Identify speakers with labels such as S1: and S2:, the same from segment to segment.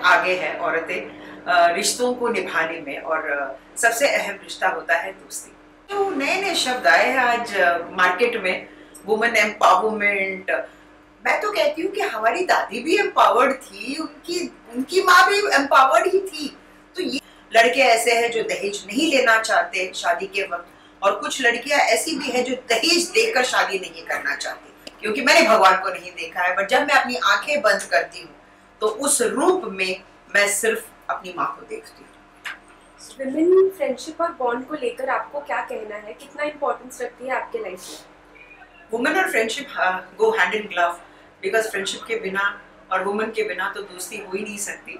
S1: आगे है औरतें रिश्तों को निभाने में, और सबसे अहम रिश्ता होता है दोस्ती। तो नए नए शब्द आए हैं आज मार्केट में, वुमेन एम्पावरमेंट। मैं तो कहती हूँ कि हमारी दादी भी एम्पावर्ड थी, उनकी उनकी माँ भी एम्पावर्ड ही थी। तो ये लड़के ऐसे हैं जो दहेज नहीं लेना चाहते शादी के वक्त, और कुछ लड़कियां ऐसी भी है जो दहेज देकर शादी नहीं करना चाहती, क्योंकि मैंने भगवान को नहीं देखा है, बट जब मैं अपनी आंखें बंद करती हूँ तो उस रूप में मैं सिर्फ अपनी माँ को देखती हूँ।
S2: विमेन फ्रेंडशिप और बॉन्ड को लेकर आपको क्या कहना है, कितना इम्पोर्टेंस रखती है आपके लाइफ में?
S1: वुमेन और friendship go hand in glove, because friendship के बिना और वुमेन के बिना तो दोस्ती हो ही नहीं सकती।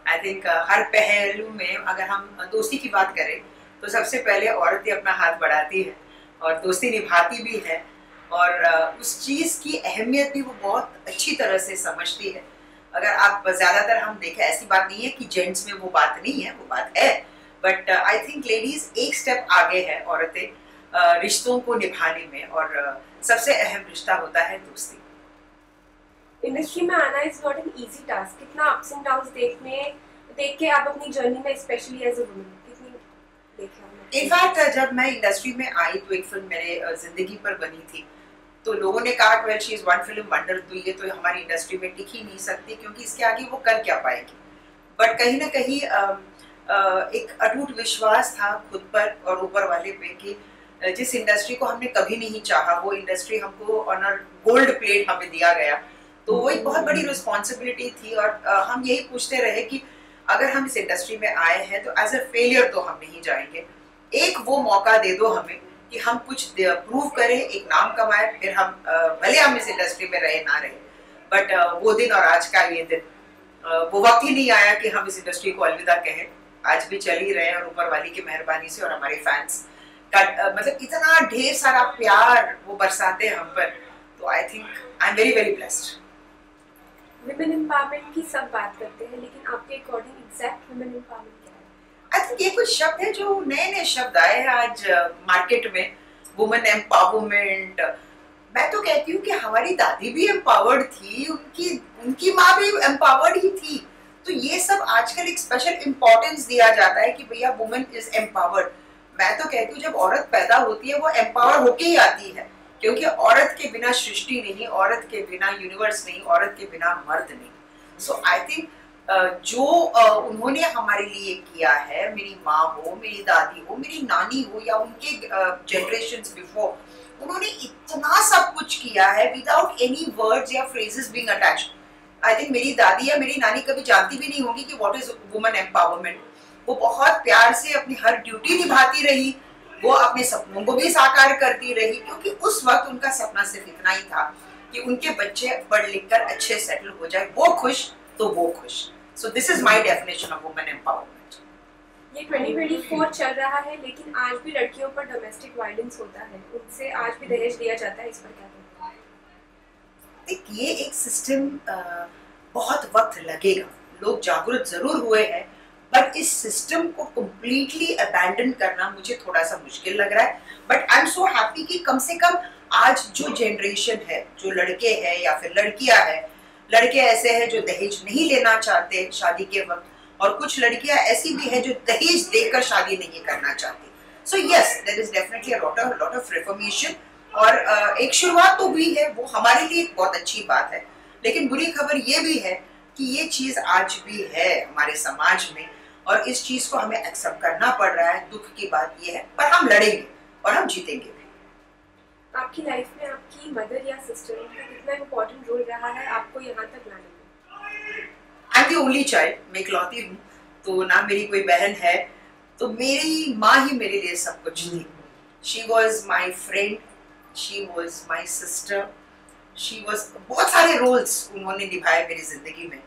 S1: आई थिंक हर पहलू में अगर हम दोस्ती की बात करें तो सबसे पहले औरतें अपना हाथ बढ़ाती है और दोस्ती निभाती भी है, और उस चीज़ की अहमियत भी वो बहुत अच्छी तरह से समझती है। अगर आप ज़्यादातर हम देखें, ऐसी बात नहीं है कि जेंट्स में वो बात नहीं है, वो बात है, बट आई थिंक लेडीज एक स्टेप आगे है औरतें रिश्तों को निभाने में, और सबसे अहम रिश्ता होता है दोस्ती।
S2: इंडस्ट्री में आना is not an easy task. कितना अप्स एंड डाउन्स देख के आप अपनी जर्नी में स्पेशली एज अ वुमन कितनी देखे?
S1: इनफैक्ट जब मैं इंडस्ट्री में आई तो एक फिल्म मेरे जिंदगी पर बनी थी, तो लोगों ने कहा well she is one film wonder, तो ये तो हमारी इंडस्ट्री में टिक ही नहीं सकती, क्योंकि इसके आगे वो कर क्या पाएगी। बट कहीं ना कहीं एक अटूट विश्वास था खुद पर और ऊपर वाले पे कि जिस इंडस्ट्री को हमने कभी नहीं चाहा वो इंडस्ट्री हमको ऑनर गोल्ड प्लेट हमें दिया गया, तो वो एक बहुत बड़ी रिस्पॉन्सिबिलिटी थी। और हम यही पूछते रहे कि अगर हम इस इंडस्ट्री में आए हैं तो एज अ फेलियर तो हम नहीं जाएंगे, एक वो मौका दे दो हमें कि हम कुछ प्रूव करें, एक नाम कमाए, फिर हम भले हम इस इंडस्ट्री में रहे ना रहे, बट वो दिन और आज का ये दिन, वो वक्त ही नहीं आया कि हम इस इंडस्ट्री को अलविदा कहें। आज भी चल ही रहे हैं, और ऊपर वाली की मेहरबानी से और हमारे फैंस का मतलब इतना ढेर सारा प्यार वो बरसाते हैं हम पर, तो I think I am very very blessed.
S2: Women empowerment की सब बात करते हैं, लेकिन आपके अकॉर्डिंग एग्जैक्ट विमेन एम्पावरमेंट क्या है?
S1: आई थिंक ये कुछ शब्द है जो नए नए शब्द आए हैं आज मार्केट में, वुमेन एम्पावरमेंट। मैं तो कहती हूँ कि हमारी दादी भी एम्पावर्ड थी, उनकी उनकी माँ भी एम्पावर्ड ही थी। तो ये सब आजकल एक स्पेशल इंपॉर्टेंस दिया जाता है कि भैया वुमेन इज एम्पावर्ड। मैं तो कहती हूँ जब औरत पैदा होती है वो एम्पावर होके ही आती है, क्योंकि औरत के बिना सृष्टि नहीं, औरत के बिना यूनिवर्स नहीं, औरत के बिना मर्द नहीं। सो आई थिंक जो उन्होंने हमारे लिए किया है, मेरी माँ हो, मेरी दादी हो, मेरी नानी हो, या उनके जनरेशंस बिफोर, उन्होंने इतना सब कुछ किया है विदाउट एनी वर्ड्स या phrases being attached. I think मेरी दादी या मेरी नानी कभी जानती भी नहीं होगी कि व्हाट इज वुमेन एम्पावरमेंट। वो बहुत प्यार से अपनी हर ड्यूटी निभाती रही, वो अपने सपनों को भी साकार करती रही, क्योंकि उस वक्त उनका सपना सिर्फ इतना ही था कि उनके बच्चे पढ़ लिख कर अच्छे सेटल हो जाए, वो खुश तो वो खुश। So this is my definition of women empowerment.
S2: ये 2024 चल रहा है, लेकिन आज भी लड़कियों पर डोमेस्टिक वायलेंस होता है, उनसे आज भी दहेज लिया जाता है, इस पर क्या कहते हैं?
S1: ये एक सिस्टम बहुत वक्त लगेगा, लोग जागरूक जरूर हुए हैं, बट इस सिस्टम को कम्प्लीटली अबैंडन करना मुझे थोड़ा सा मुश्किल लग रहा है। But I am so happy कि कम से कम आज जो जनरेशन है, जो लड़के हैं या फिर लड़कियां हैं, लड़के ऐसे हैं जो दहेज नहीं लेना चाहते शादी के वक्त, और कुछ लड़कियां ऐसी भी है जो दहेज देकर शादी नहीं करना चाहती। So yes, there is definitely lot of reformation, और एक शुरुआत तो हुई है, वो हमारे लिए एक बहुत अच्छी बात है। लेकिन बुरी खबर ये भी है कि ये चीज आज भी है हमारे समाज में, और इस चीज को हमें एक्सेप्ट करना पड़ रहा है। दुख की बात ये है, पर हम लड़ेंगे और हम जीतेंगे भी।
S2: आपकी लाइफ में आपकी मदर या सिस्टर का कितना इम्पोर्टेंट रोल रहा है आपको यहाँ तक लाने में?
S1: I am the only child, मैं इकलौती हूँ, तो ना मेरी कोई बहन है, तो मेरी माँ ही मेरे लिए सब कुछ थी। She was my friend, she was my sister, she was, बहुत सारे रोल्स उन्होंने निभाए मेरी जिंदगी में।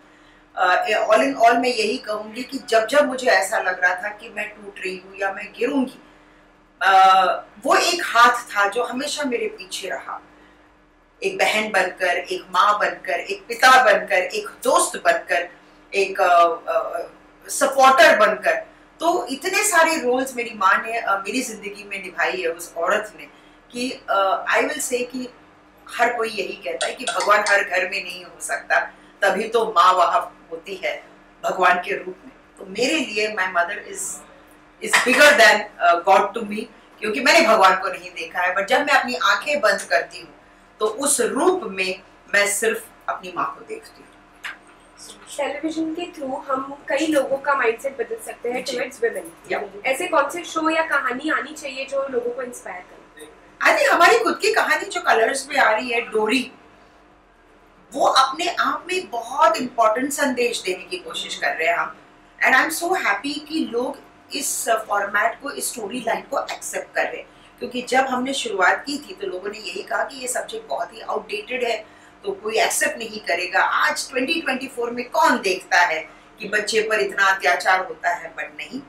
S1: ऑल इन ऑल मैं यही कहूँगी कि जब जब मुझे ऐसा लग रहा था कि मैं टूट रही हूँ या मैं गिरूंगी, वो एक हाथ था जो हमेशा मेरे पीछे रहा, एक बहन बनकर, एक माँ बनकर, एक पिता बनकर, एक दोस्त बनकर, एक सपोर्टर बनकर। तो इतने सारे रोल्स मेरी माँ ने मेरी जिंदगी में निभाई है, उस औरत ने, कि आई विल से कि हर कोई यही कहता है कि भगवान हर घर में नहीं हो सकता, तभी तो माँ वहाँ होती है, भगवान के रूप में। तो मेरे लिए my mother is bigger than God to me, क्योंकि मैंने भगवान को नहीं देखा है, बट जब मैं अपनी आंखें बंद करती हूँ तो उस रूप में मैं सिर्फ अपनी माँ को देखती हूँ।
S2: टेलीविजन के थ्रू हम कई लोगों का माइंडसेट बदल सकते हैं टुवर्ड्स वुमेन। ऐसे कौन से शो या कहानी आनी चाहिए जो लोगों को इंस्पायर करे?
S1: आई थिंक हमारी खुद की कहानी जो कलर्स में आ रही है, डोरी, वो अपने आप में बहुत इंपॉर्टेंट संदेश देने की कोशिश कर रहे हैं हम। And I am so happy कि लोग इस फॉर्मेट को, इस स्टोरी लाइन को एक्सेप्ट कर रहे हैं, क्योंकि जब हमने शुरुआत की थी तो लोगों ने यही कहा कि ये सब्जेक्ट बहुत ही आउटडेटेड है, तो कोई एक्सेप्ट नहीं करेगा। आज 2024 में कौन देखता है कि बच्चे पर इतना अत्याचार होता है? बट नहीं,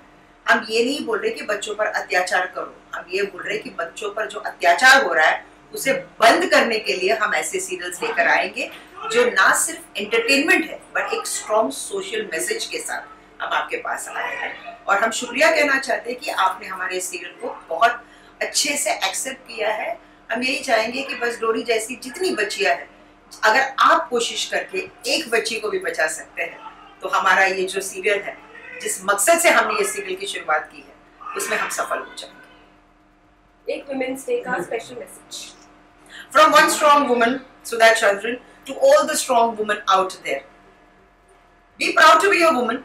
S1: हम ये नहीं बोल रहे कि बच्चों पर अत्याचार करो, हम ये बोल रहे कि बच्चों पर जो अत्याचार हो रहा है उसे बंद करने के लिए हम ऐसे सीरियल्स लेकर आएंगे जो ना सिर्फ एंटरटेनमेंट है बट एक स्ट्रॉन्ग सोशल मैसेज के साथ हम आपके पास आए हैं। और हम शुक्रिया कहना चाहते हैं कि आपने हमारे सीरियल को बहुत अच्छे से एक्सेप्ट किया है। हम यही चाहेंगे कि बस डोरी जैसी जितनी बच्चियां हैं, अगर आप कोशिश करके एक बच्ची को भी बचा सकते हैं तो हमारा ये जो सीरियल है, जिस मकसद से हमने ये सीरियल की शुरुआत की है, उसमें हम सफल हो जाएंगे।
S2: एक वुमेन्स डे का special message
S1: from one strong woman Sudha Chandran to all the strong women out there, be proud to be a woman.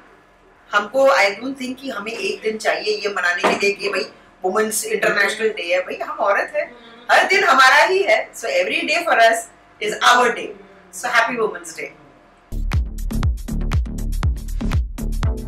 S1: हमको आई डोंट थिंक कि हमें एक दिन चाहिए ये मनाने के लिए कि भाई वुमेन्स इंटरनेशनल डे है। भाई हम औरत है, हर दिन हमारा ही है। So every day for us is our day. So happy Women's Day.